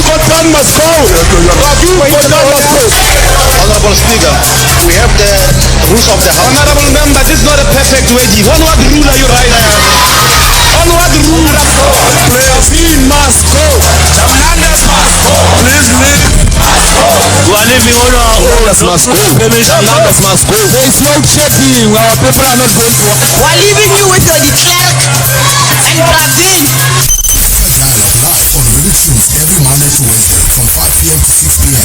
Kotan must go. Honorable Speaker, we have the rules of the House. Honorable member, this is not a perfect way. On what rule are you right now? On what rule? He must go. Hernandez must go. Please leave. We are leaving Hernandez must go. Hernandez must go. There is no checking. Our people are not going to. We are leaving you with the clerk and Brazil. Live on Ready Tunes every Monday to Wednesday from 5 p.m. to 6 p.m.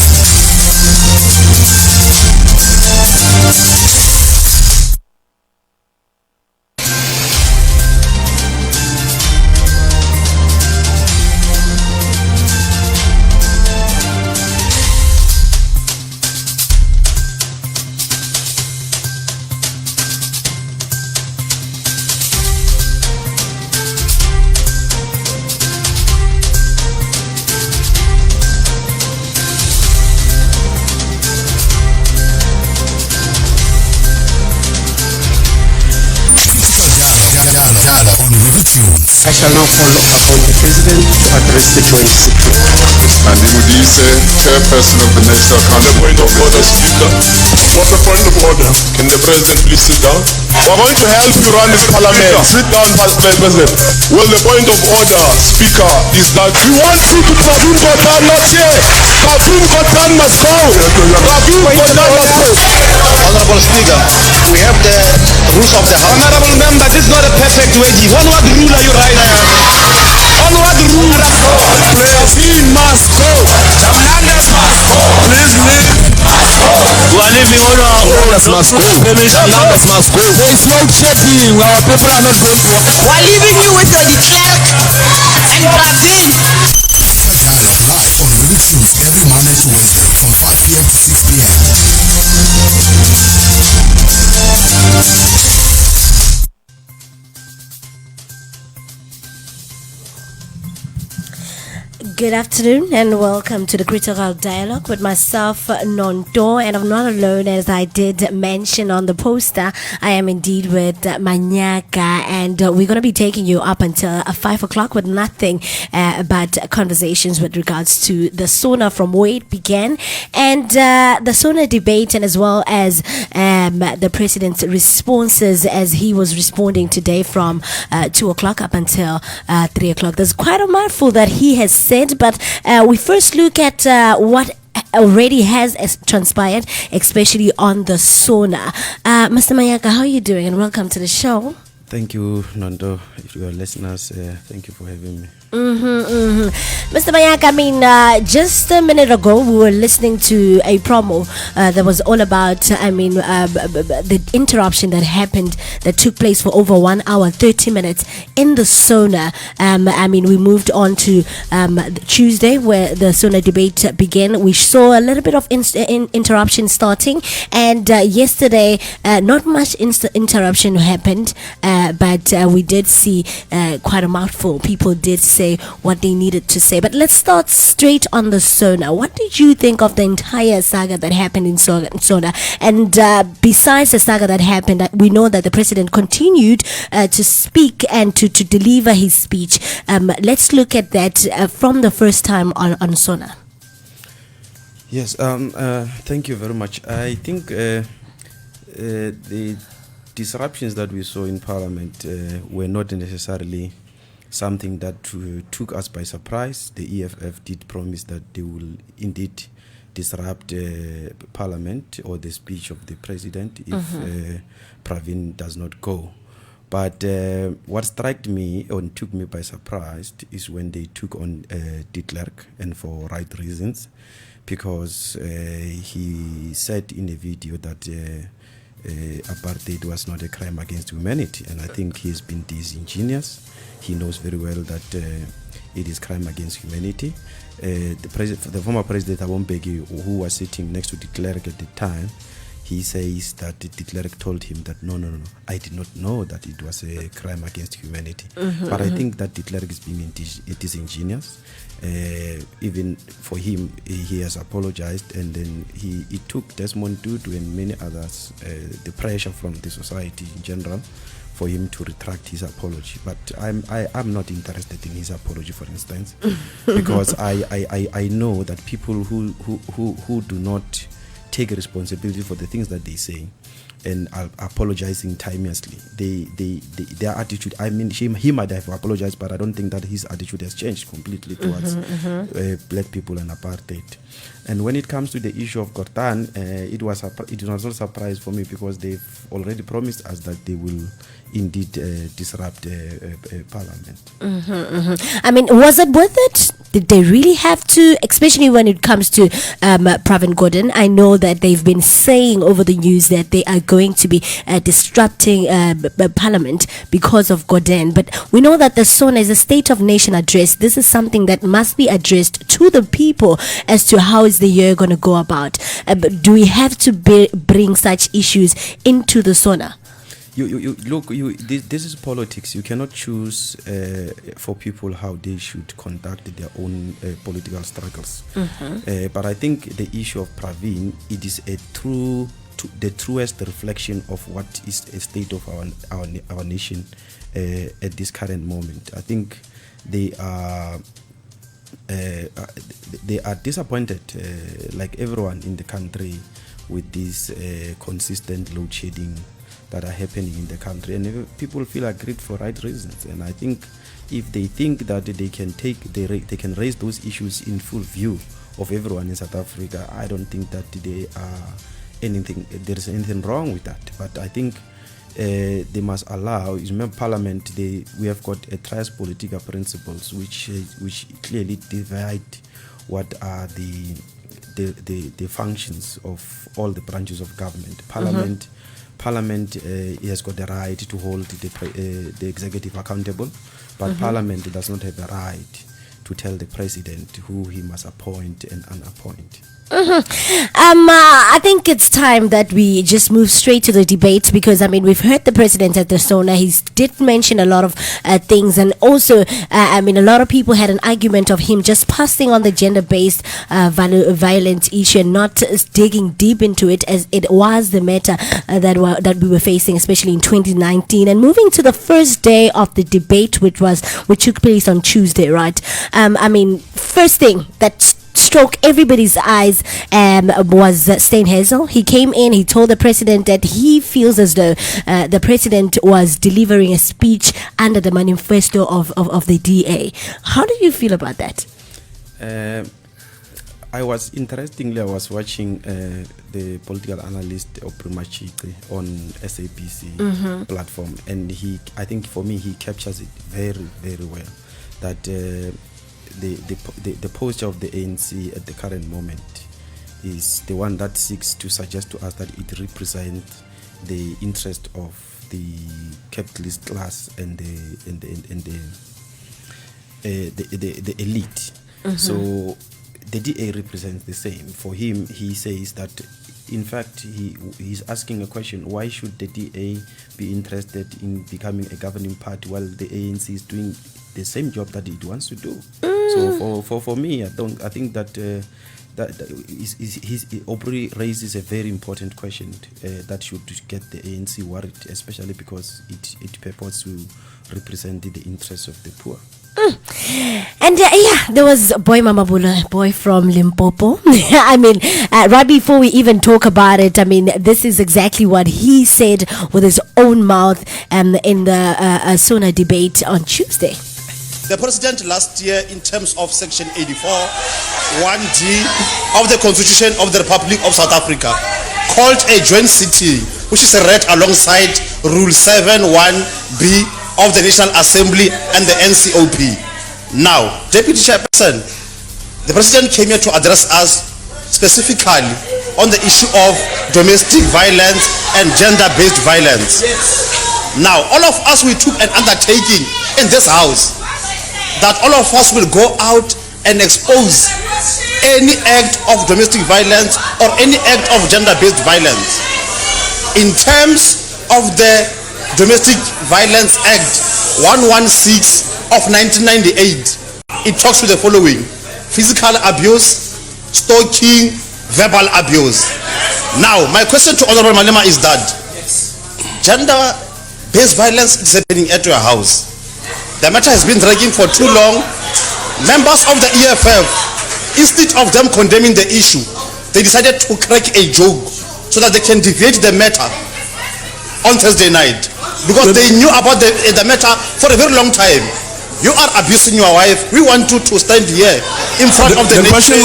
On Ready Tunes. I shall now call upon the President to address the joint sitting. Andy Mudise, Chairperson of the National Council. Point of order, Speaker. What's the point of order? Can the President please sit down? We're going to help you run this parliament. Sit down, President. Well, the point of order, Speaker, is that We want you to Pravin Kotan, not here. Pravin Kotan must go. Pravin Kotan must go. Honorable Speaker, we have the rules of the House. Honorable member, this is not a perfect way. On what rule are you right now? On what rule? He must go. Hernandez must go. Please leave. We are leaving Hernandez must go. Hernandez must go. There is no checking. Our people are not going to. We are leaving you with the clerk and Brazil. Live on Ready Tunes every Monday to Wednesday from 5 p.m. to 6 p.m. Good afternoon and welcome to the Critical Dialogue with myself, Nonto, and I'm not alone, as I did mention on the poster. I am indeed with Manyaka, and we're going to be taking you up until 5 o'clock with nothing but conversations with regards to the SONA, from where it began, and the SONA debate, and as well as the President's responses as he was responding today from 2 o'clock up until 3 o'clock. There's quite a mouthful that he has said, but we first look at what already has transpired, especially on the SONA. Mr. Mayaka, how are you doing? And welcome to the show. Thank you, Nando. If you are listeners, thank you for having me. Mr. Mayaka, I mean, just a minute ago, we were listening to a promo that was all about, the interruption that happened, that took place for over 1 hour, 30 minutes in the SONA. We moved on to Tuesday, where the SONA debate began. We saw a little bit of interruption starting, and yesterday, not much interruption happened, but we did see quite a mouthful. People did say what they needed to say. But let's start straight on the SONA. What did you think of the entire saga that happened in SONA? And besides the saga that happened, we know that the President continued to speak and to deliver his speech. Let's look at that from the first time on SONA. Yes, thank you very much. I think the disruptions that we saw in Parliament were not necessarily something that took us by surprise. The EFF did promise that they will indeed disrupt Parliament or the speech of the President if Pravin does not go. But what struck me and took me by surprise is when they took on de Klerk, and for right reasons, because he said in a video that apartheid was not a crime against humanity, and I think he's been disingenuous. He knows very well that it is crime against humanity. The former President Thabo Mbeki, who was sitting next to de Klerk at the time, he says that de Klerk told him that no, I did not know that it was a crime against humanity. But I think that de Klerk is being disingenuous. Even for him, he has apologized, and then he took Desmond Tutu and many others, the pressure from the society in general, for him to retract his apology. But I'm not interested in his apology, for instance, because I know that people who do not take responsibility for the things that they say and are apologizing timelessly, their attitude, I mean, he might have apologized, but I don't think that his attitude has changed completely towards black people and apartheid. And when it comes to the issue of Gortan, it was not a surprise for me, because they've already promised us that they will indeed disrupt parliament. I mean, was it worth it? Did they really have to, especially when it comes to Pravin Gordhan? I know that they've been saying over the news that they are going to be disrupting parliament because of Gordhan. But we know that the SONA is a State of Nation address. This is something that must be addressed to the people as to how is the year going to go about. Do we have to bring such issues into the SONA? This is politics. You cannot choose for people how they should conduct their own political struggles. But I think the issue of Pravin, it is the truest reflection of what is a state of our nation at this current moment. I think they are disappointed, like everyone in the country, with this consistent load shedding that are happening in the country, and people feel aggrieved for right reasons. And I think if they think that they can can raise those issues in full view of everyone in South Africa, I don't think that there is anything wrong with that. But I think they must allow. Remember, Parliament, we have got a trias politica principles which clearly divide what are the functions of all the branches of government. Parliament has got the right to hold the executive accountable, but Parliament does not have the right to tell the president who he must appoint and unappoint. I think it's time that we just move straight to the debate, because I mean, we've heard the president at the SONA. He did mention a lot of things, and also I mean, a lot of people had an argument of him just passing on the gender-based violence issue and not digging deep into it, as it was the matter that we were facing, especially in 2019. And moving to the first day of the debate, which took place on Tuesday, right? I mean, first thing that struck everybody's eyes was Steenhuisen. He came in, he told the president that he feels as though the president was delivering a speech under the manifesto of the DA. How do you feel about that? I was watching the political analyst Oprimachike on SABC platform, and I think for me he captures it very, very well, that the posture of the ANC at the current moment is the one that seeks to suggest to us that it represents the interest of the capitalist class and the elite. So the DA represents the same. For him, he says that, in fact, he's asking a question: why should the DA be interested in becoming a governing party while the ANC is doing the same job that it wants to do? So for me, I think that Opry raises a very important question that should get the ANC worried, especially because it purports to represent the interests of the poor. And there was Boy Mamabula, boy from Limpopo. I mean, right before we even talk about it, I mean, this is exactly what he said with his own mouth in the SONA debate on Tuesday. The president last year, in terms of Section 84, 1D of the Constitution of the Republic of South Africa, called a joint sitting, which is read alongside Rule 7(1)(b) of the National Assembly and the NCOP. Now, Deputy Chairperson, the President came here to address us specifically on the issue of domestic violence and gender-based violence. Now, all of us, we took an undertaking in this house that all of us will go out and expose any act of domestic violence or any act of gender-based violence. In terms of the Domestic Violence Act 116 of 1998, it talks to the following: physical abuse, stalking, verbal abuse. Now, my question to Honorable Malema is that gender-based violence is happening at your house. The matter has been dragging for too long. Members of the EFF, instead of them condemning the issue, they decided to crack a joke so that they can deviate the matter on Thursday night, because they knew about the matter for a very long time. You are abusing your wife. We want you to stand here in front of the nation,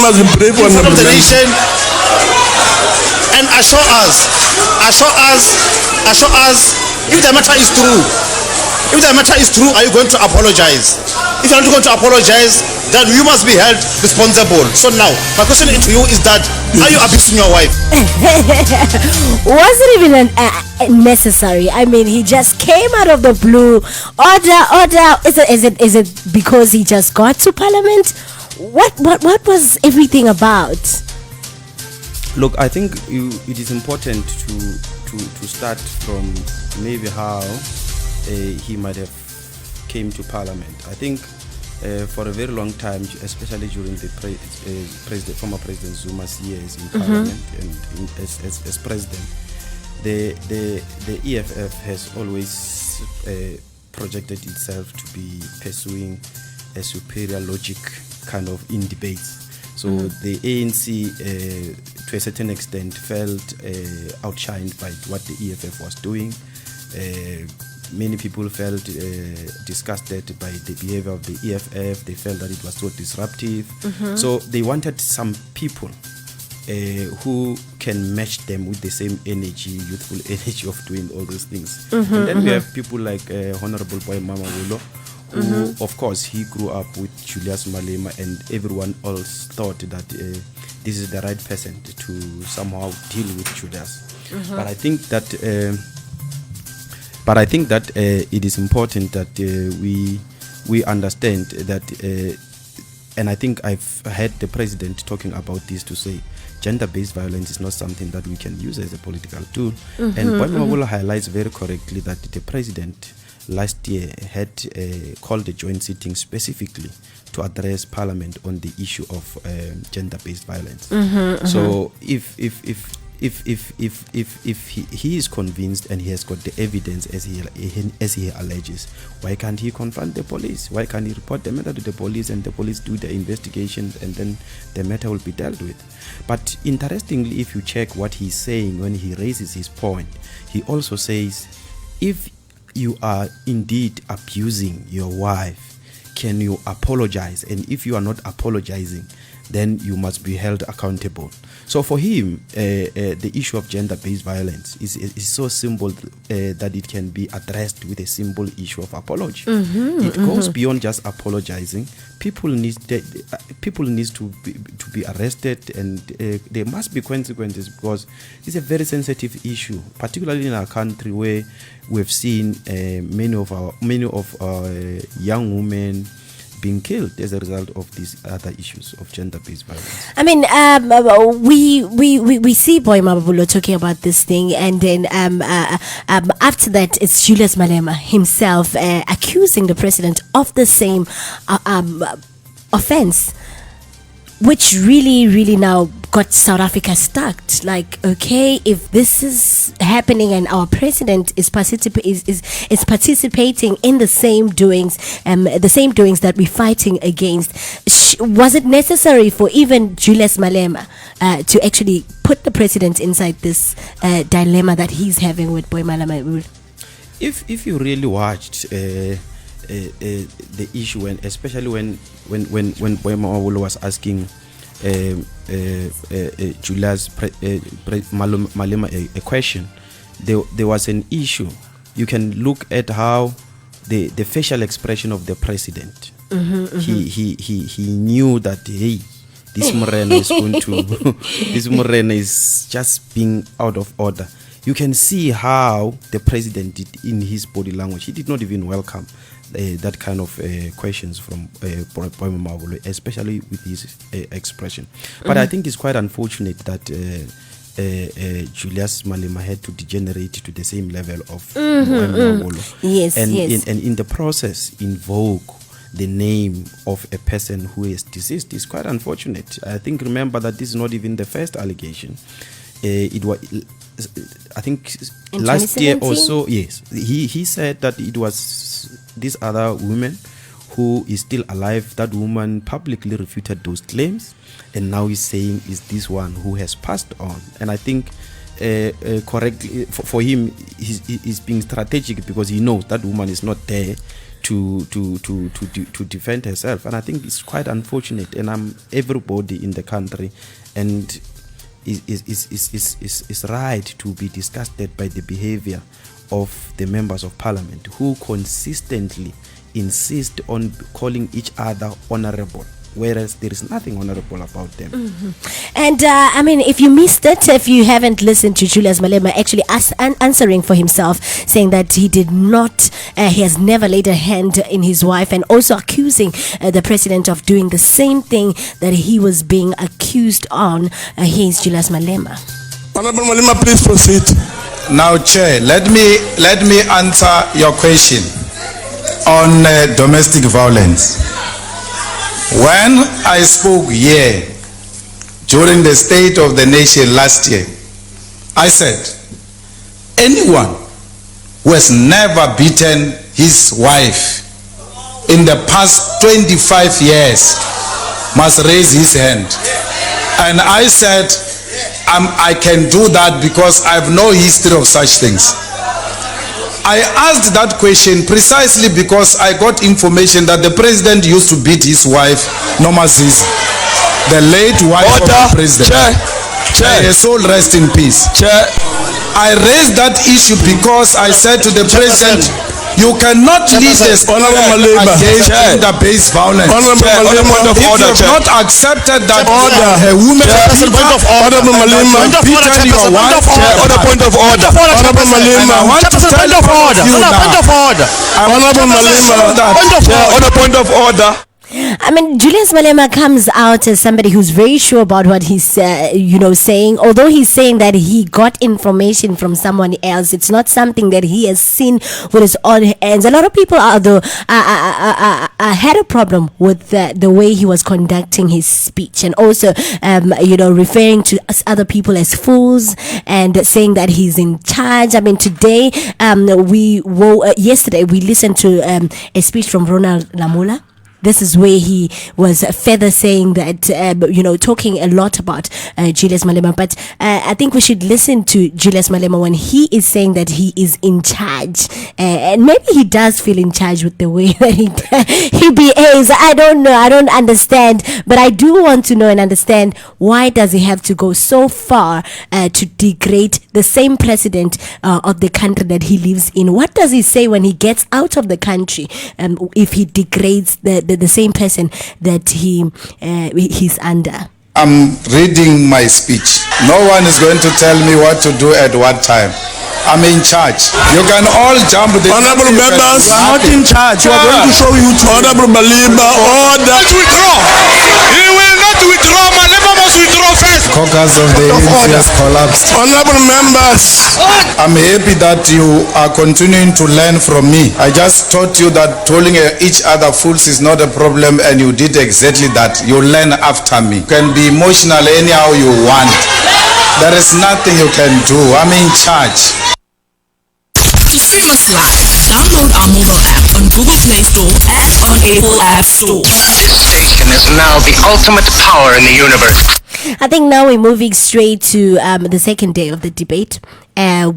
and assure us if the matter is true. If the matter is true, are you going to apologize? If you're not going to apologize, then you must be held responsible. So now, my question to you is that, are you abusing your wife? Wasn't even necessary. I mean, he just came out of the blue. Order. Is it because he just got to Parliament? What was everything about? Look, I think it is important to start from maybe how he might have came to Parliament. I think for a very long time, especially during the former President Zuma's years in Parliament and as president, the EFF has always projected itself to be pursuing a superior logic kind of in debates. So the ANC, to a certain extent, felt outshined by what the EFF was doing. Many people felt disgusted by the behavior of the EFF. They felt that it was so disruptive. So they wanted some people who can match them with the same energy, youthful energy of doing all those things. And then we have people like Honorable Boy Mamawolo, who, of course, he grew up with Julius Malema, and everyone else thought that this is the right person to somehow deal with Julius. But I think that it is important that we understand that, and I think I've heard the president talking about this, to say gender-based violence is not something that we can use as a political tool. And Boy Mamawolo highlights very correctly that the president last year had called a joint sitting specifically to address Parliament on the issue of gender-based violence. So if he is convinced and he has got the evidence as he alleges, why can't he confront the police? Why can't he report the matter to the police and the police do the investigation and then the matter will be dealt with? But interestingly, if you check what he's saying when he raises his point, he also says, if you are indeed abusing your wife, can you apologize? And if you are not apologizing, then you must be held accountable. So for him, the issue of gender-based violence is so simple that it can be addressed with a simple issue of apology. It goes beyond just apologizing. People need to be arrested, and there must be consequences, because it's a very sensitive issue, particularly in our country where we've seen many of our young women being killed as a result of these other issues of gender-based violence. I mean, we see Boy Mamawolo talking about this thing, and then after that, it's Julius Malema himself accusing the president of the same offense, which really now got South Africa stuck. Like, okay, if this is happening and our president is participating in the same doings that we're fighting against, was it necessary for even Julius Malema to actually put the president inside this dilemma that he's having with Boy Mamawolo? If you really watched the issue, and especially when Boy Mamawolo was asking Julius Malema a question, there was an issue. You can look at how the facial expression of the president. He knew that, hey, this Morena is going to this Morena is just being out of order. You can see how the president did in his body language. He did not even welcome that kind of questions from Boy Mamawolo, especially with his expression. But I think it's quite unfortunate that Julius Malema had to degenerate to the same level of Boy Mamawolo. Yes. And in the process invoke the name of a person who is deceased is quite unfortunate. I think, remember that this is not even the first allegation. I think In last year 2017? or so, yes, he said that it was this other woman who is still alive. That woman publicly refuted those claims, and now he's saying is this one who has passed on. And I think correctly for him, he's being strategic because he knows that woman is not there to defend herself. And I think it's quite unfortunate. And everybody in the country and is right to be disgusted by the behavior of the members of parliament who consistently insist on calling each other honorable, whereas there is nothing honorable about them. And I mean, if you missed it, if you haven't listened to Julius Malema actually answering for himself, saying that he did not, he has never laid a hand in his wife, and also accusing the president of doing the same thing that he was being accused on. Here's Julius Malema. Honorable Malema, please proceed. Now, Chair, let me answer your question on domestic violence. When I spoke here during the State of the Nation last year, I said, anyone who has never beaten his wife in the past 25 years must raise his hand. And I said, I can do that because I have no history of such things. I asked that question precisely because I got information that the president used to beat his wife, Norma Zizi, the late wife of the president. May her soul rest in peace. I raised that issue because I said to the president, you cannot lead the state against gender-based violence. If you have not accepted that a woman beaten your wife, Order point of order. Honorable Malema. I want to tell you point of order. I mean, Julius Malema comes out as somebody who's very sure about what he's, saying. Although he's saying that he got information from someone else, it's not something that he has seen with his own hands. A lot of people, although, had a problem with the way he was conducting his speech, and also, referring to other people as fools and saying that he's in charge. I mean, today, yesterday we listened to a speech from Ronald Lamola. This is where he was further saying that, talking a lot about Julius Malema. But I think we should listen to Julius Malema when he is saying that he is in charge. And maybe he does feel in charge with the way that he behaves. I don't know. I don't understand. But I do want to know and understand, why does he have to go so far to degrade the same president of the country that he lives in? What does he say when he gets out of the country if he degrades the same person that he's under? I'm reading my speech. No one is going to tell me what to do at what time. I'm in charge. You can all jump the honorable members. You are not in charge. We are going to show you to Honorable Malema order. He will not withdraw. Malema must withdraw first. Caucus of the ANC has collapsed. Honorable members. I'm happy that you are continuing to learn from me. I just taught you that calling each other fools is not a problem, and you did exactly that. You learn after me. You can be emotional anyhow you want. There is nothing you can do. I'm in charge. To stream us live, download our mobile app on Google Play Store and on Apple App Store. This station is now the ultimate power in the universe. I think now we're moving straight to the second day of the debate,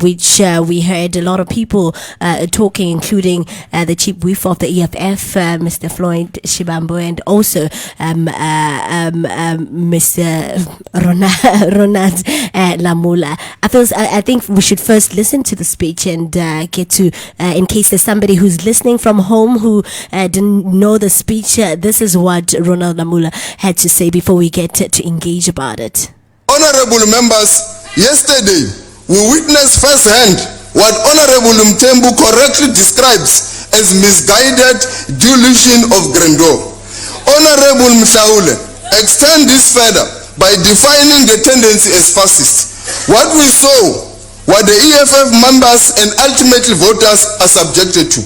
which we heard a lot of people talking, including the chief whip of the EFF, Mr. Floyd Shivambu, and also Mr. Ronald Lamola. I think we should first listen to the speech and get to, in case there's somebody who's listening from home who didn't know the speech, this is what Ronald Lamola had to say before we get to engage about it. Honorable members, yesterday we witnessed firsthand what Honorable Mthembu correctly describes as misguided delusion of grandeur. Honorable Mhlaule extend this further by defining the tendency as fascist. What we saw, what the EFF members and ultimately voters are subjected to.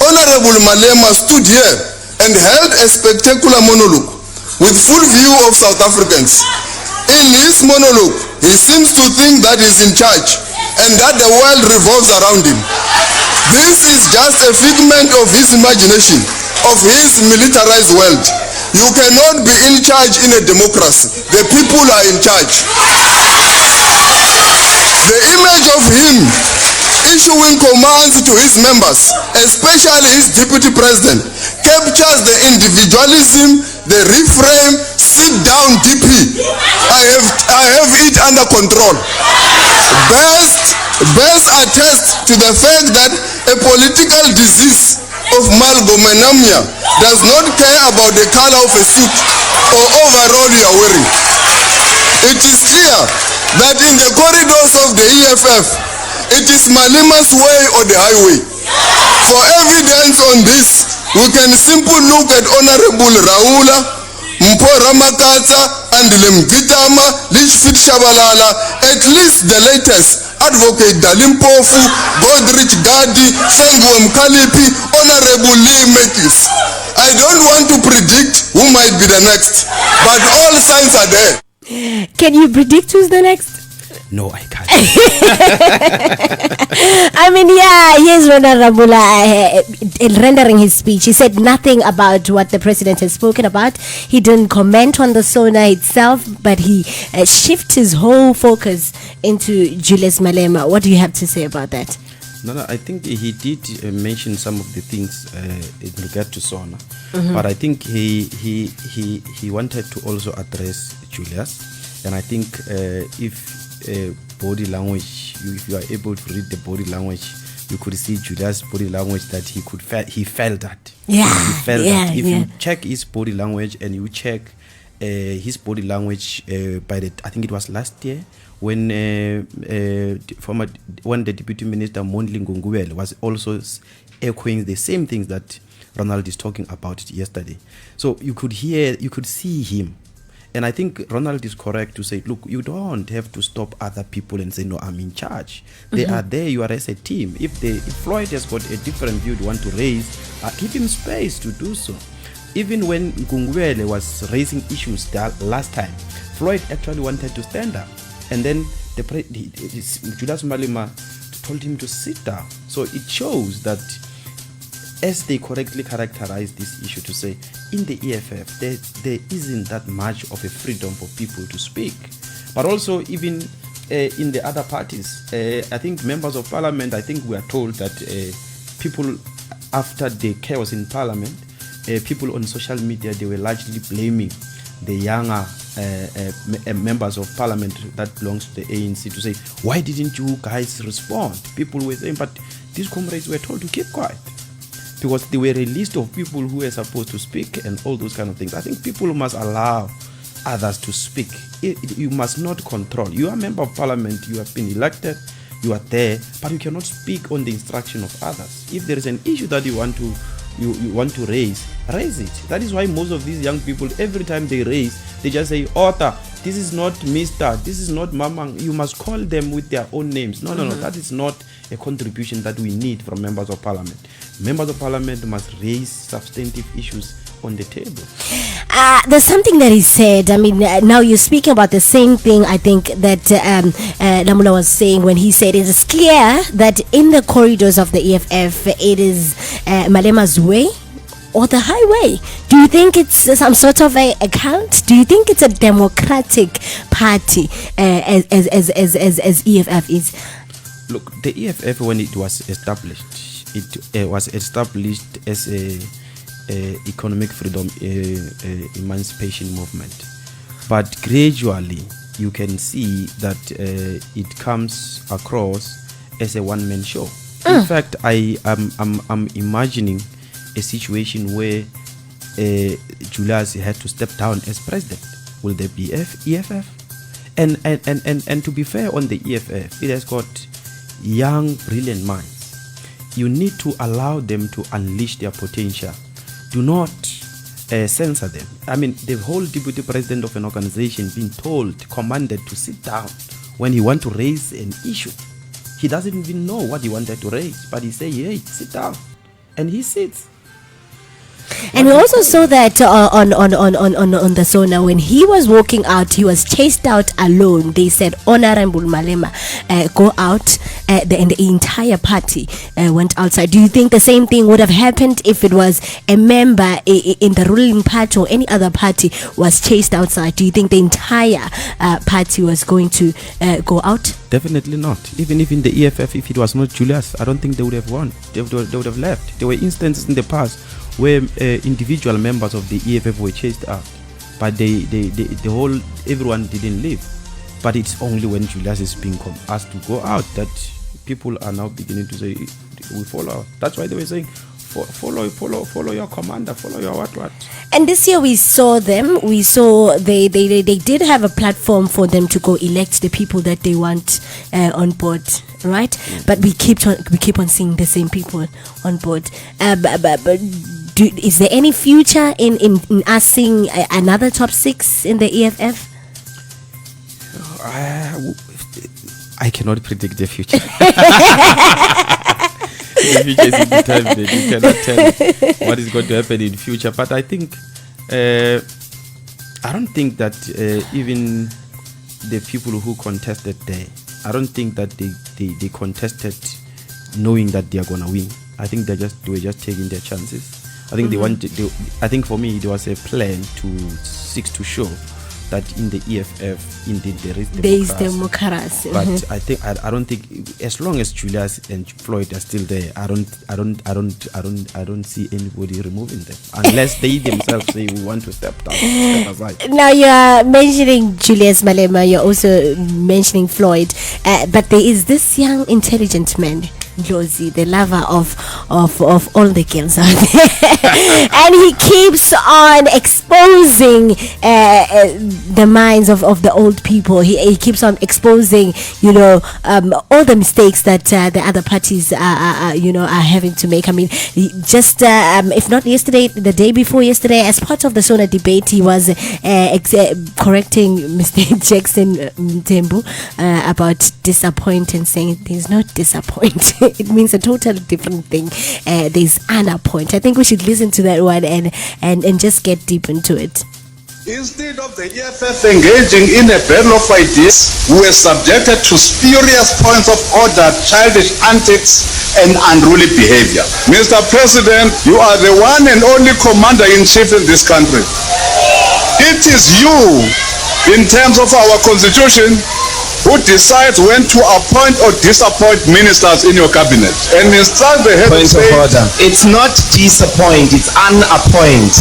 Honorable Malema stood here and held a spectacular monologue with full view of South Africans. In his monologue, he seems to think that he's in charge, and that the world revolves around him. This is just a figment of his imagination, of his militarized world. You cannot be in charge in a democracy. The people are in charge. The image of him issuing commands to his members, especially his deputy president, captures the individualism, the reframe, sit down DP. I have it under control. Best attest to the fact that a political disease of malgomenomia does not care about the color of a suit or overall you are wearing. It is clear that in the corridors of the EFF, it is Malima's way or the highway. For evidence on this, we can simply look at Honorable Raula, Mpho Ramakatsa, and Lemgitama, Litchfield Shabalala, at least the latest, Advocate Dalimpofu, Godrich Gadi, Sengu Mkalipi, Honorable Lee Matthews. I don't want to predict who might be the next, but all signs are there. Can you predict who's the next? No, I can't. I mean, yeah, here's Ronald Rambula rendering his speech. He said nothing about what the president has spoken about. He didn't comment on the SONA itself, but he shifted his whole focus into Julius Malema. What do you have to say about that? No, I think he did mention some of the things in regard to SONA, but I think he wanted to also address Julius, and I think if body language, if you are able to read the body language, you could see Julius' body language that he felt that. Yeah, he felt that. If yeah. you check his body language and you check his body language I think it was last year when the Deputy Minister Mondli Ngungubele was also echoing the same things that Ronald is talking about yesterday. So you could see him. And I think Ronald is correct to say, look, you don't have to stop other people and say, no, I'm in charge. They are there, you are as a team. If Floyd has got a different view to want to raise, give him space to do so. Even when Ngungubele was raising issues that last time, Floyd actually wanted to stand up. And then Julius Malema told him to sit down. So it shows that as they correctly characterize this issue to say, in the EFF, there isn't that much of a freedom for people to speak. But also even in the other parties, I think members of parliament, I think we are told that people, after the chaos in parliament, people on social media, they were largely blaming the younger members of parliament that belongs to the ANC to say, why didn't you guys respond? People were saying, but these comrades were told to keep quiet, because there were a list of people who were supposed to speak and all those kind of things. I think people must allow others to speak. You must not control. You are a member of parliament, you have been elected, you are there, but you cannot speak on the instruction of others. If there is an issue that you want to raise it. That is why most of these young people, every time they raise, they just say, author, this is not Mr., this is not Mama. You must call them with their own names. No, that is not a contribution that we need from members of parliament. Members of parliament must raise substantive issues on the table. There's something that he said. I mean, now you're speaking about the same thing, I think, that Lamula was saying when he said it is clear that in the corridors of the EFF, it is Malema's way or the highway. Do you think it's some sort of a account? Do you think it's a democratic party as EFF is? Look, the EFF, when it was established, it was established as a economic freedom emancipation movement, but gradually you can see that it comes across as a one-man show. In fact, I'm imagining a situation where Julius had to step down as president. Will there be EFF? And to be fair on the EFF, it has got young, brilliant minds. You need to allow them to unleash their potential. Do not censor them. I mean, the whole deputy president of an organization being commanded to sit down when he wants to raise an issue. He doesn't even know what he wanted to raise, but he say, hey, sit down. And he sits. And we also saw that on the Sona, when he was walking out, he was chased out alone. They said Honorable Malema go out, and the entire party went outside. Do you think the same thing would have happened if it was a member in the ruling party or any other party was chased outside? Do you think the entire party was going to go out? Definitely not. Even if in the EFF, if it was not Julius, I don't think they would have won. They would have left. There were instances in the past where individual members of the EFF were chased out, but everyone didn't leave. But it's only when Julius is being asked to go out that people are now beginning to say we follow. That's why they were saying follow your commander, follow your what. And this year we saw them. We saw they did have a platform for them to go elect the people that they want on board, right? But we keep on seeing the same people on board. Is there any future in us seeing another top 6 in the EFF? I cannot predict the future. The future is indeterminate. You cannot tell what is going to happen in future. But I think I don't think that even the people who contested there, I don't think that they contested knowing that they are gonna win. I think they were just taking their chances. I think I think for me there was a plan to seek to show that in the EFF indeed there is democracy. But I don't think as long as Julius and Floyd are still there, I don't see anybody removing them unless they themselves say we want to step aside. Now you are mentioning Julius Malema, you're also mentioning Floyd, but there is this young intelligent man, Ndlozi, the lover of all the girls out there, and he keeps on exposing the minds of the old people. He keeps on exposing, all the mistakes that the other parties are having to make. I mean, just if not yesterday, the day before yesterday, as part of the Sona debate, he was correcting Mr. Jackson Mthembu about disappoint and saying there's no disappoint. It means a totally different thing. There's Anna point. I think we should listen to that one and just get deep into it. Instead of the EFF engaging in a battle of ideas, we were subjected to spurious points of order, childish antics, and unruly behavior. Mr. President, you are the one and only commander-in-chief in this country. It is you, in terms of our constitution, who decides when to appoint or disappoint ministers in your cabinet and instruct the head of state. It's not disappoint, it's unappoint.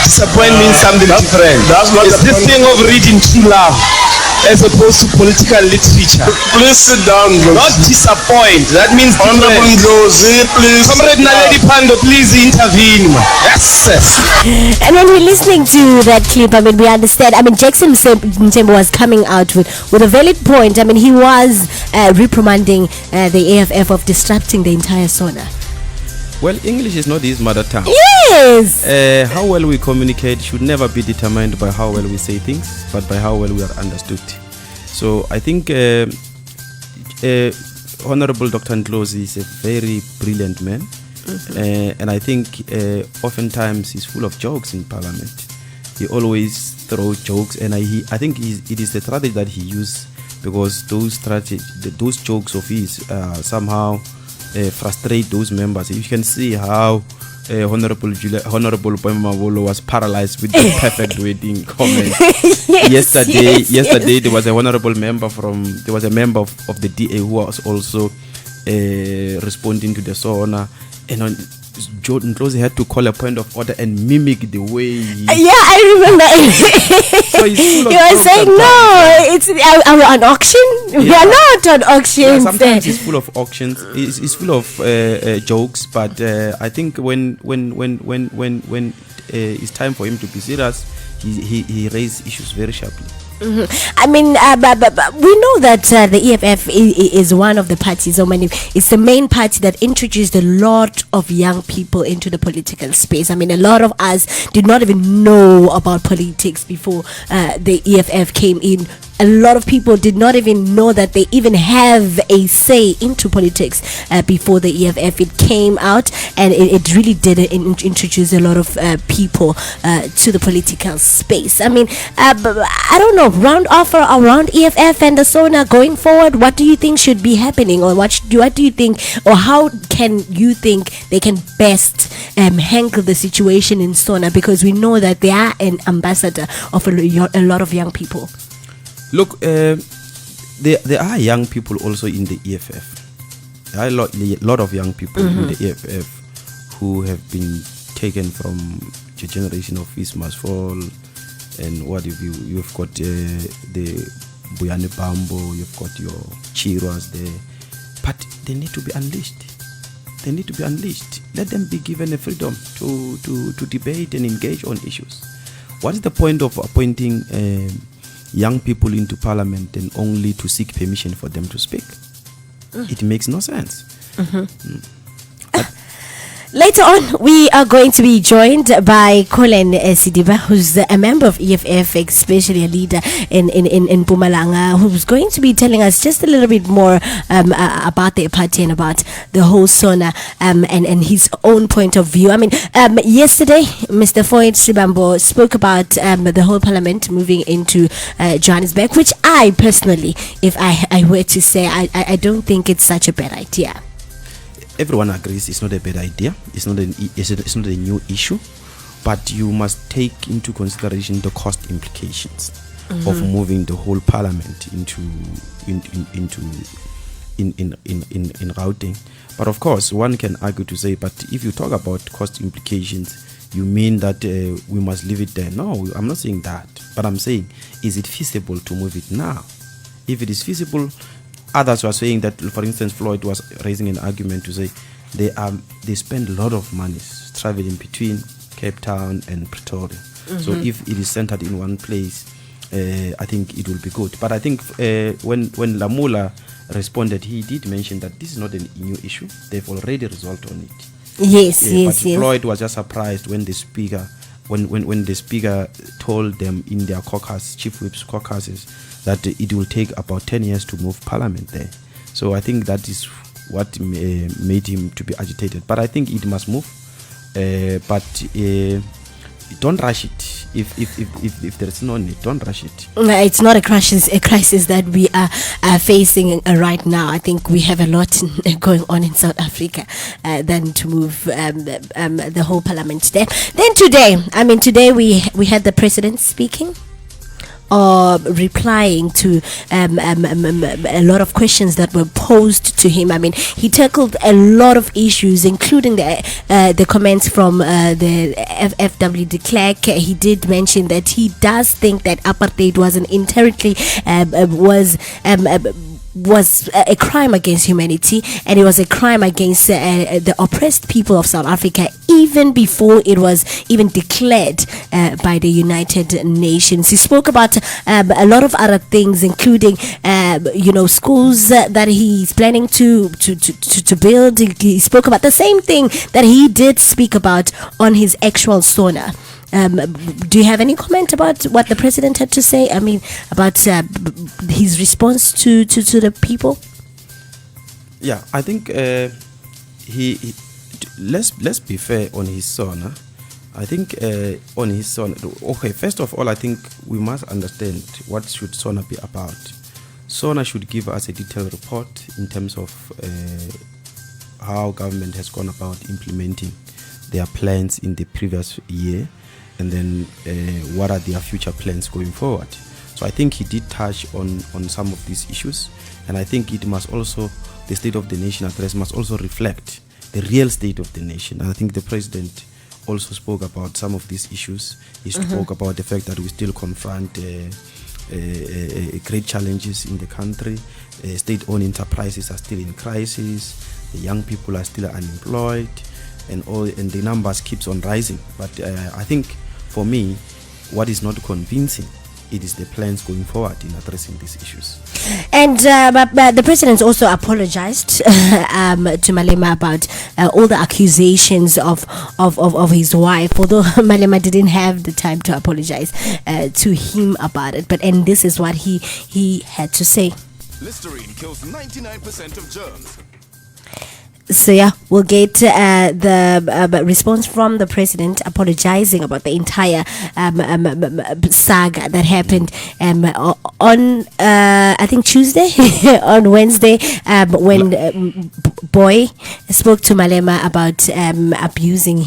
Disappoint means something different. It's this thing of reading true love as opposed to political literature. Please sit down, Not disappoint. That means Honorable Ndlozi, please. Comrade Naledi Pando, please intervene. Yes. And when we're listening to that clip, I mean, we understand. I mean, Jackson Mthembu was coming out with a valid point. I mean, he was reprimanding the AFF of disrupting the entire Sona. Well, English is not his mother tongue. Yes! How well we communicate should never be determined by how well we say things, but by how well we are understood. So I think Honorable Dr. Ndlozi is a very brilliant man. Mm-hmm. And I think oftentimes he's full of jokes in Parliament. He always throws jokes, and I think it is the strategy that he uses, because those jokes of his somehow frustrate those members. You can see how Honorable Boimamabolo was paralyzed with the perfect wedding comment. Yesterday there was a member of the DA who was also responding to the Sona, and Jordan Ndlozi had to call a point of order and mimic the way I remember so he was saying are we on auction? We are not on auction. Sometimes he's full of auctions. He's full of jokes, but I think when it's time for him to be serious, he raised issues very sharply. Mm-hmm. I mean, we know that the EFF is one of the parties, it's the main party that introduced a lot of young people into the political space. I mean, a lot of us did not even know about politics before the EFF came in a lot of people did not even know that they even have a say into politics before the EFF. It came out, and it really did introduce a lot of people to the political space. I mean, I don't know, round offer around EFF and the SONA going forward, what do you think should be happening, or what do you think, or how can you think they can best handle the situation in SONA, because we know that they are an ambassador of a lot of young people? Look, there are young people also in the EFF. There are a lot of young people in the EFF who have been taken from the generation of Ismasfall and what have you. You've got the Buyane Bambo, you've got your Chiras there, but they need to be unleashed. They need to be unleashed. Let them be given the freedom to debate and engage on issues. What is the point of appointing young people into parliament and only to seek permission for them to speak? It makes no sense. Later on, we are going to be joined by Colin Sidiba, who's a member of EFF, especially a leader in Mpumalanga, who's going to be telling us just a little bit more about their party and about the whole SONA and his own point of view. I mean, yesterday, Mr. Foyd Sibambo spoke about the whole parliament moving into Johannesburg, which I personally, if I were to say, I don't think it's such a bad idea. Everyone agrees it's not a bad idea. It's not a new issue, but you must take into consideration the cost implications of moving the whole parliament into Gauteng. But of course, one can argue to say, but if you talk about cost implications, you mean that we must leave it there? No, I'm not saying that. But I'm saying, is it feasible to move it now? If it is feasible. Others were saying that, for instance, Floyd was raising an argument to say they spend a lot of money traveling between Cape Town and Pretoria. So if it is centered in one place, I think it will be good. But I think when Lamula responded, he did mention that this is not a new issue. They've already resolved on it. Yes. Floyd was just surprised when the speaker, when the speaker told them in their caucus, chief whips caucuses, that it will take about 10 years to move parliament there. So I think that is what made him to be agitated. But I think it must move. But don't rush it. If there is no need, don't rush it. It's not a crisis that we are facing right now. I think we have a lot going on in South Africa than to move the whole parliament there. Then today we had the president speaking, replying to a lot of questions that were posed to him. I mean, he tackled a lot of issues, including the comments from the FW de Klerk. He did mention that he does think that apartheid was was a crime against humanity, and it was a crime against the oppressed people of South Africa, even before it was even declared by the United Nations. He spoke about a lot of other things, including schools that he's planning to build. He spoke about the same thing that he did speak about on his actual SONA. Do you have any comment about what the president had to say? I mean, about his response to the people? Yeah, I think let's be fair on his SONA. I think on his SONA. Okay, first of all, I think we must understand what should SONA be about. SONA should give us a detailed report in terms of how government has gone about implementing their plans in the previous year, and then what are their future plans going forward. So I think he did touch on some of these issues, and I think it must also, the State of the Nation address must also reflect the real state of the nation. And I think the president also spoke about some of these issues. He spoke about the fact that we still confront great challenges in the country. State-owned enterprises are still in crisis. The young people are still unemployed, and the numbers keeps on rising. But I think, for me, what is not convincing it is the plans going forward in addressing these issues. And but the president also apologized to Malema about all the accusations of his wife, although Malema didn't have the time to apologize to him about it. And this is what he had to say. Listerine kills 99% of germs. So yeah, we'll get the response from the president apologizing about the entire saga that happened on I think Tuesday on Wednesday when Boy spoke to Malema about abusing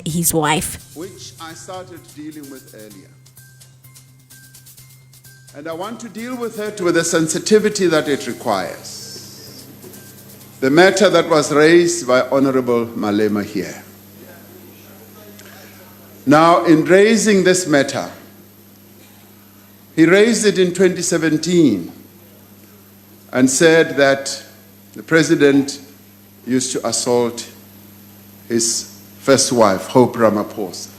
his wife, which I started dealing with earlier. And I want to deal with it with the sensitivity that it requires. The matter that was raised by Honorable Malema here. Now, in raising this matter, he raised it in 2017 and said that the president used to assault his first wife, Hope Ramaphosa.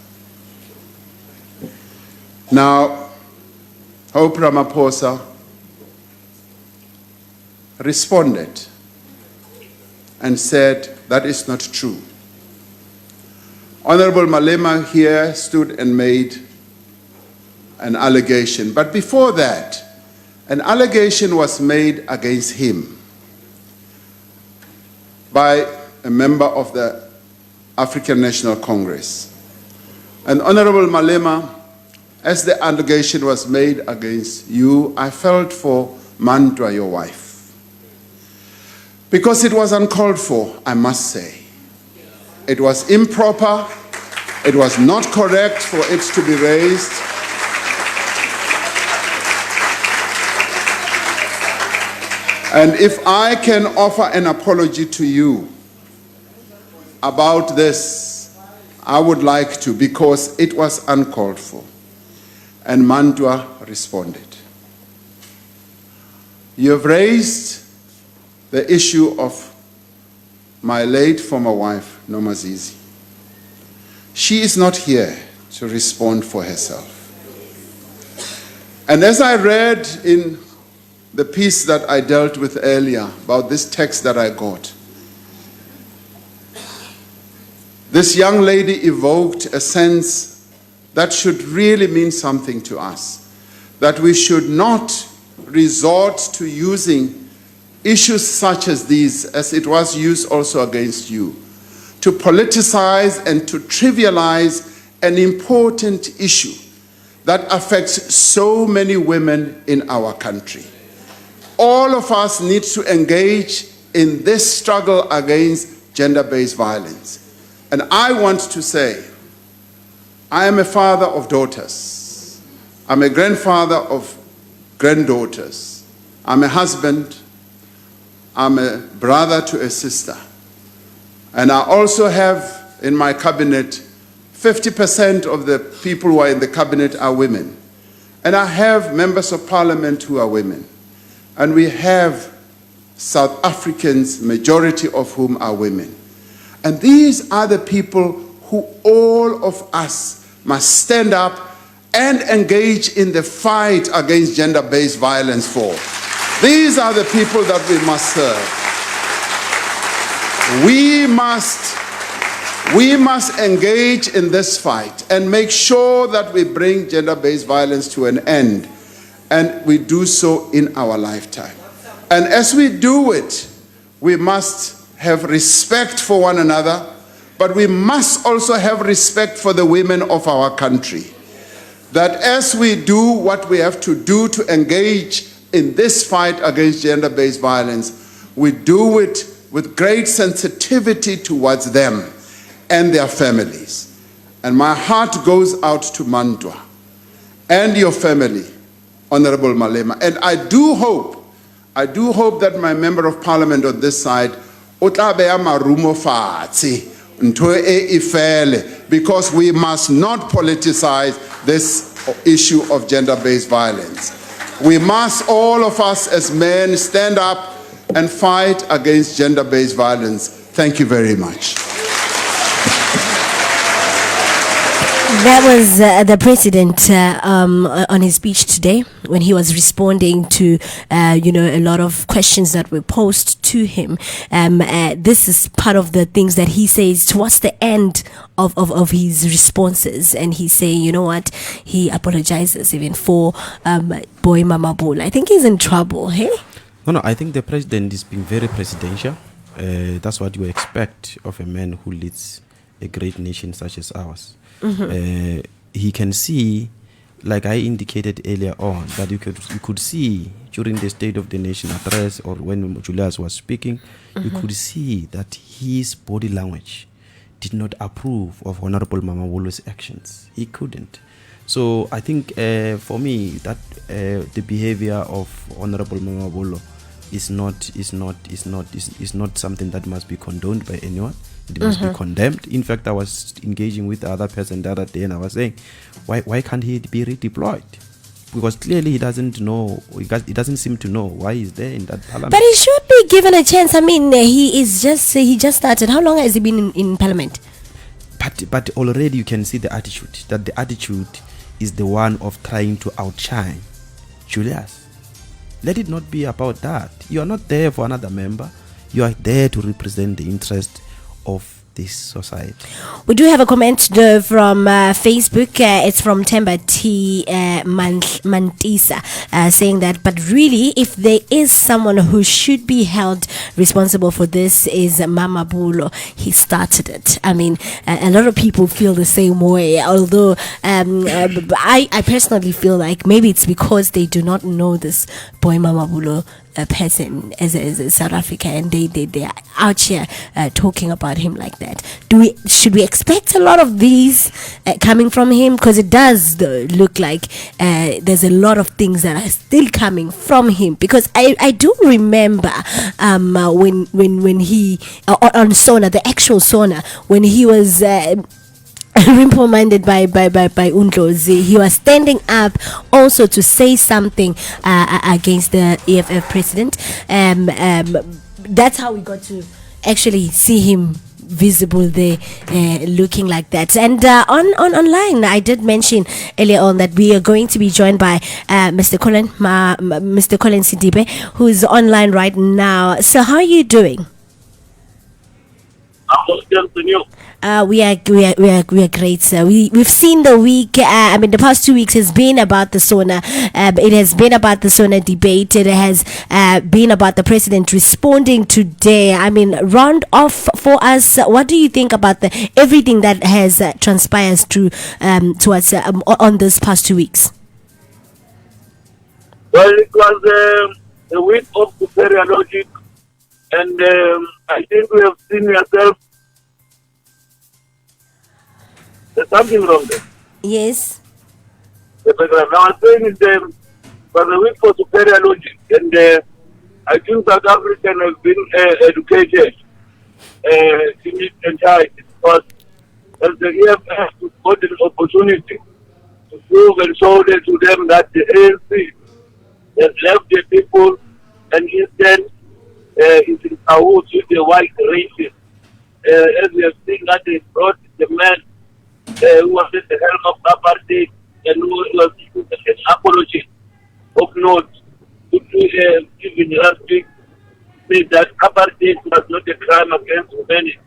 Now, Hope Ramaphosa responded and said that is not true. Honorable Malema here stood and made an allegation. But before that, an allegation was made against him by a member of the African National Congress. And Honorable Malema, as the allegation was made against you, I felt for Mandwa, your wife. Because it was uncalled for, I must say. It was improper, it was not correct for it to be raised. And if I can offer an apology to you about this, I would like to, because it was uncalled for. And Mandwa responded. You have raised the issue of my late former wife, Nomazizi. She is not here to respond for herself. And as I read in the piece that I dealt with earlier about this text that I got, this young lady evoked a sense that should really mean something to us, that we should not resort to using issues such as these, as it was used also against you, to politicize and to trivialize an important issue that affects so many women in our country. All of us need to engage in this struggle against gender-based violence. And I want to say, I am a father of daughters. I'm a grandfather of granddaughters. I'm a husband. I'm a brother to a sister. And I also have in my cabinet, 50% of the people who are in the cabinet are women. And I have members of parliament who are women. And we have South Africans, majority of whom are women. And these are the people who all of us must stand up and engage in the fight against gender-based violence for. These are the people that we must serve. We must engage in this fight and make sure that we bring gender-based violence to an end. And we do so in our lifetime. And as we do it, we must have respect for one another, but we must also have respect for the women of our country. That as we do what we have to do to engage in this fight against gender-based violence, we do it with great sensitivity towards them and their families. And my heart goes out to Mandwa and your family, Honorable Malema. And I do hope that my member of parliament on this side, because we must not politicize this issue of gender-based violence. We must, all of us as men, stand up and fight against gender-based violence. Thank you very much. That was the president on his speech today when he was responding to, a lot of questions that were posed to him. This is part of the things that he says towards the end of his responses, and he's saying, you know what, he apologizes even for Boy Mamabolo. I think he's in trouble, hey? No, I think the president is being very presidential. That's what you expect of a man who leads a great nation such as ours. He can see, like I indicated earlier on, that you could see during the State of the Nation address or when Julius was speaking, you could see that his body language did not approve of Honorable Mamabolo's actions. He couldn't. So I think for me that the behavior of Honorable Mamabolo is not something that must be condoned by anyone. It must be condemned. In fact, I was engaging with the other person the other day, and I was saying, why can't he be redeployed? Because clearly he doesn't know. He doesn't seem to know why he's there in that parliament. But he should be given a chance. I mean, he just started. How long has he been in parliament? But already you can see the attitude. That the attitude is the one of trying to outshine Julius. Let it not be about that. You are not there for another member. You are there to represent the interest of this society. We do have a comment from Facebook. It's from Temba T. Mantisa saying that, but really, if there is someone who should be held responsible for this is Mamabolo. He started it. I mean, a lot of people feel the same way, although I personally feel like maybe it's because they do not know this Boy Mamabolo a person as a South Africa, and they are out here talking about him like that. Should we expect a lot of these coming from him? Because it does look like there's a lot of things that are still coming from him. Because I do remember when he on Sona, the actual Sona, when he was reprimanded by Undlozi, he was standing up also to say something against the EFF president. That's how we got to actually see him visible there, looking like that. And online, I did mention earlier on that we are going to be joined by Mr. Colin Sidibe, who's online right now. So how are you doing? We are great, sir. We've seen the week. The past 2 weeks has been about the SONA. It has been about the SONA debate. It has been about the president responding today. Round off for us. What do you think about everything that has transpired towards on this past 2 weeks? Well, it was a week of superior logic, and I think we have seen yourself. There's something wrong there. Yes. But I was saying it was a week for superior logic, and I think South Africans have been educated in its entirety, because as the EFF got an opportunity to prove and show to them that the ANC has left the people and instead is in cahoots with the white races. As we have seen that they brought the man who was at the helm of apartheid and who was an apology of note to even last week said that apartheid was not a crime against humanity.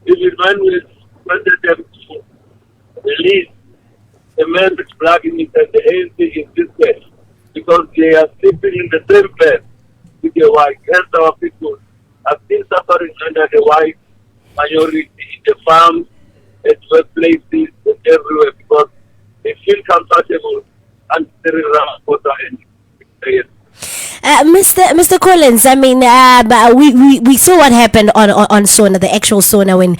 Even when we wanted them to release the man that's bragging it that the ANC is this way, because they are sleeping in the same bed with the white. Hence our people have been suffering under the white majority in the farms, at workplaces, and everywhere, because they feel comfortable and very rough water and Mr. Collins, we saw what happened on SONA, the actual SONA, when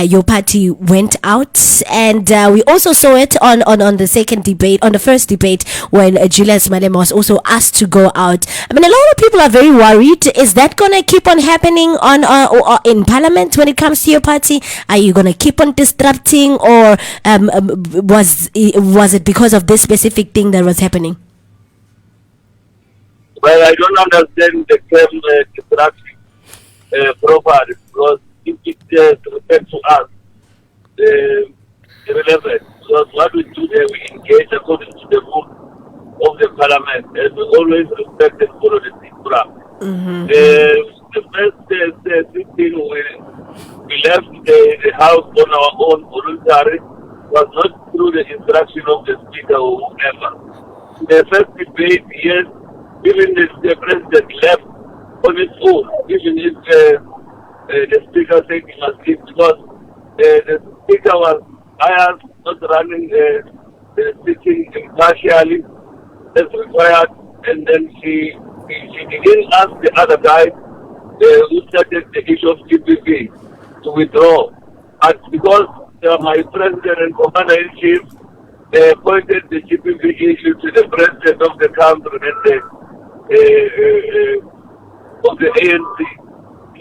your party went out, and we also saw it on the second debate, on the first debate, when Julius Malema was also asked to go out. A lot of people are very worried. Is that going to keep on happening in Parliament when it comes to your party? Are you going to keep on disrupting, or was it because of this specific thing that was happening? Well, I don't understand the term distraction properly, because if it refers to us, irrelevant. Because what we do there, we engage according to the rules of the parliament, and we always respect and follow the program. The first 16 we left the house on our own voluntary was not through the instruction of the speaker or whoever. The first debate, yes, even the president left on his own, even if the speaker said he must leave, because the speaker was biased, not running the sitting impartially as required, and then she didn't ask the other guy who started the issue of GPP to withdraw. And because my president and commander-in-chief pointed the GPP issue to the president of the country and of the ANC,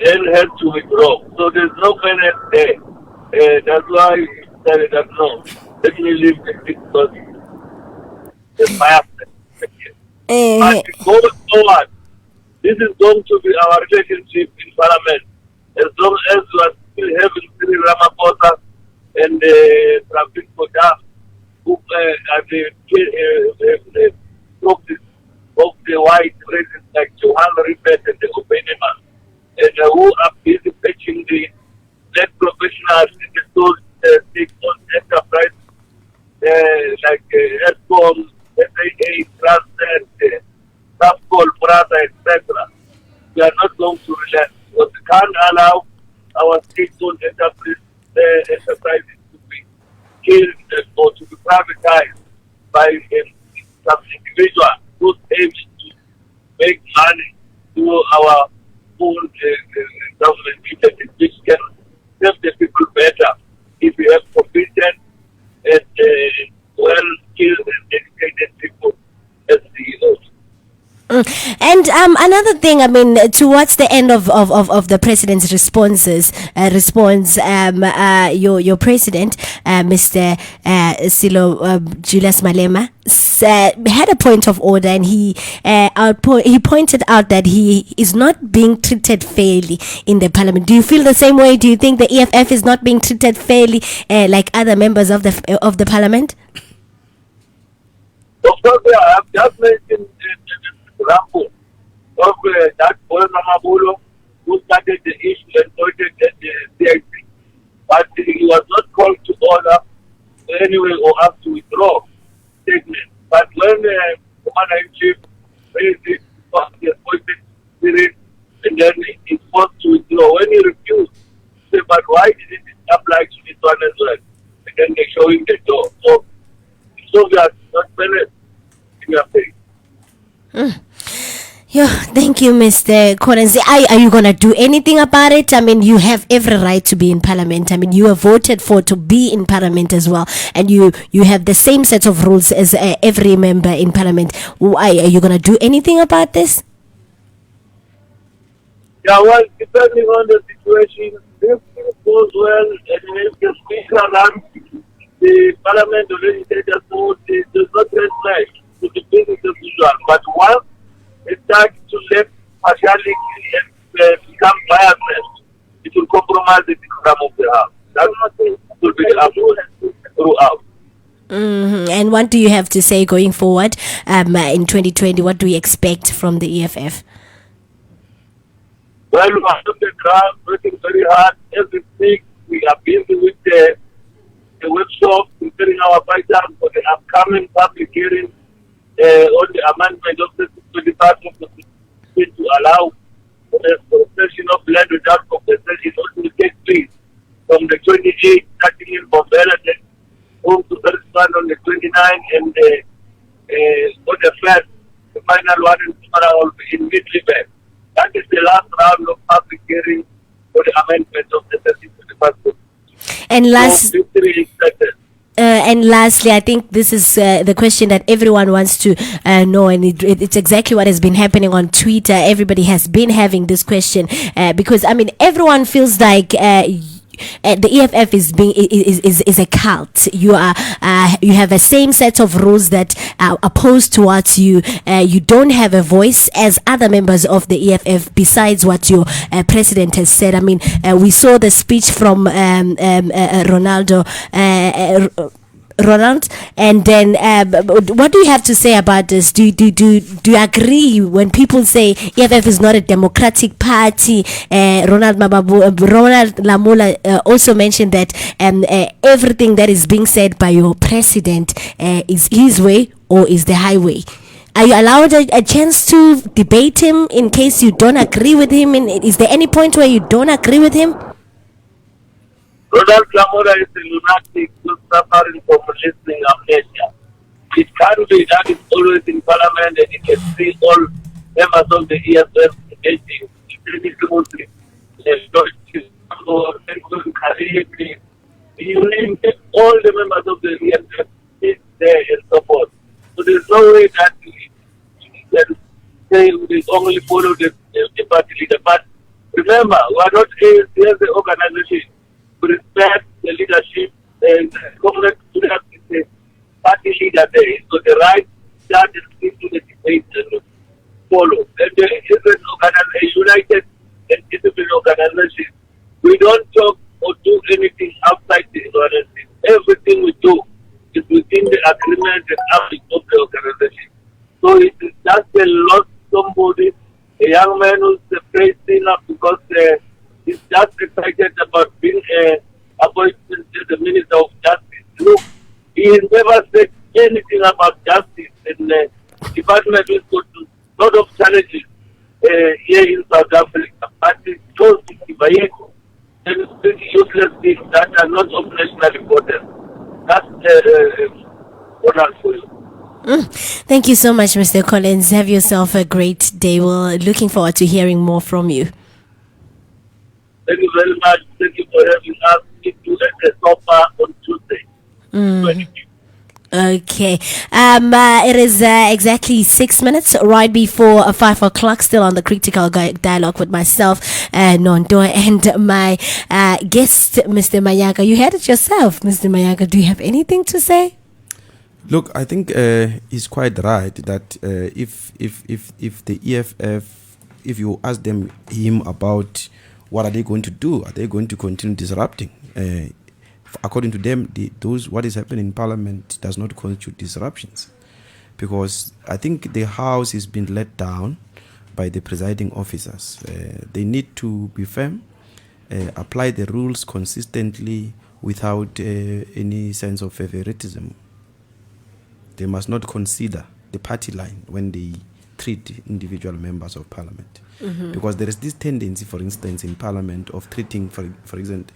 then had to withdraw. So there's no fairness there. That's why he said that no, let me leave the thing because the biasness. But going forward, this is going to be our relationship in Parliament. As long as we are still having Cyril Ramaphosa and Pravin Gordhan, who are the proxies of the white races like Johan Ripet and the Obenema, and who are busy patching the black professionals in the stores on enterprise like Eskom, SAA, Transnet, Subcol, Prada, etc. We are not going to relent because we can't allow our state-owned enterprises to be killed or to be privatized by some individual whose aim is to make money through our own government entities, which can serve the people better if we have competent and well-skilled and educated people as CEOs. And another thing, I mean, towards the end of the president's response, your president, Mr. Silo Julius Malema, had a point of order, and he pointed out that he is not being treated fairly in the parliament. Do you feel the same way? Do you think the EFF is not being treated fairly like other members of the parliament? Of course, I have just mentioned example of that boy Mamabulo who started the issue and pointed at the CIC. But he was not called to order anyway or have to withdraw statement. But when Commander-in-Chief raised it, he appointed Spirit and then he forced to withdraw. When he refused, he said, but why didn't it apply to this one as well? And then they show him the door. So we are not balanced in your face. Yeah, thank you, Mr. Corenzi. Are you going to do anything about it? I mean, you have every right to be in parliament. I mean, you are voted for to be in parliament as well. And you have the same set of rules as every member in parliament. Are you going to do anything about this? Yeah, well, depending on the situation, if it goes well and if the speaker runs the parliament or legislators vote, it does not reflect to the business as usual. But once it starts to let partiality and become biasness, it will compromise the program of the House. That's what it will be throughout. And what do you have to say going forward in 2020? What do we expect from the EFF? Well, we are on the ground working very hard. Every week we are busy with the workshop, preparing our fighters for the upcoming public hearing on the amendment of the 25th of the Constitution to allow the concession of land without compensation to take place from the 28th, starting in Bombela, then home to 31 on the 29th, and on the 1st, the final one in Tumara will be in mid-Liban. That is the last round of public hearing for the amendment of the 25th. And lastly, I think this is the question that everyone wants to know, and it's exactly what has been happening on Twitter. Everybody has been having this question because, I mean, everyone feels like the EFF is a cult. You have a same set of rules that are opposed towards you. You don't have a voice as other members of the EFF besides what your president has said. I mean, we saw the speech from Ronald, and then what do you have to say about this? Do you agree when people say EFF is not a democratic party? Ronald Lamola also mentioned that everything that is being said by your president is his way or is the highway. Are you allowed a chance to debate him in case you don't agree with him? Is there any point where you don't agree with him? Ronald Lamola is a lunatic who's suffering from listening amnesia. It can't be that it's always in parliament and you can see all members of the EFF engaging closely. You name all the members of the EFF is there in support. So there's no way that we can say we only follow the party leader. But remember, we are not here as the organization. We respect the leadership and Congress is the party leader there. So the right that is to the debate and follow. And there is a united and disciplined organization. We don't talk or do anything outside the organization. Everything we do is within the agreement and habit of the organization. So it is just a lost somebody, a young man who's praising up because he's just excited about being appointed to the Minister of Justice. Look, he has never said anything about justice, and the department is got a lot of challenges here in South Africa. But it's close to Kibayeko and it's pretty useless things that are not of national importance. That's what for you. Thank you so much, Mr. Collins. Have yourself a great day. We're looking forward to hearing more from you. Thank you very much. Thank you for having us into the sofa on Tuesday. Okay. It is exactly 6 minutes right before 5 o'clock. Still on the critical dialogue with myself, Nondo, and my guest, Mr. Manyaka. You heard it yourself, Mr. Manyaka. Do you have anything to say? Look, I think he's quite right that if the EFF, if you ask him about what are they going to do, are they going to continue disrupting? According to them, what is happening in Parliament does not constitute disruptions, because I think the House is being let down by the presiding officers. They need to be firm, apply the rules consistently without any sense of favoritism. They must not consider the party line when they treat individual members of Parliament. Because there is this tendency, for instance, in Parliament of treating, for example,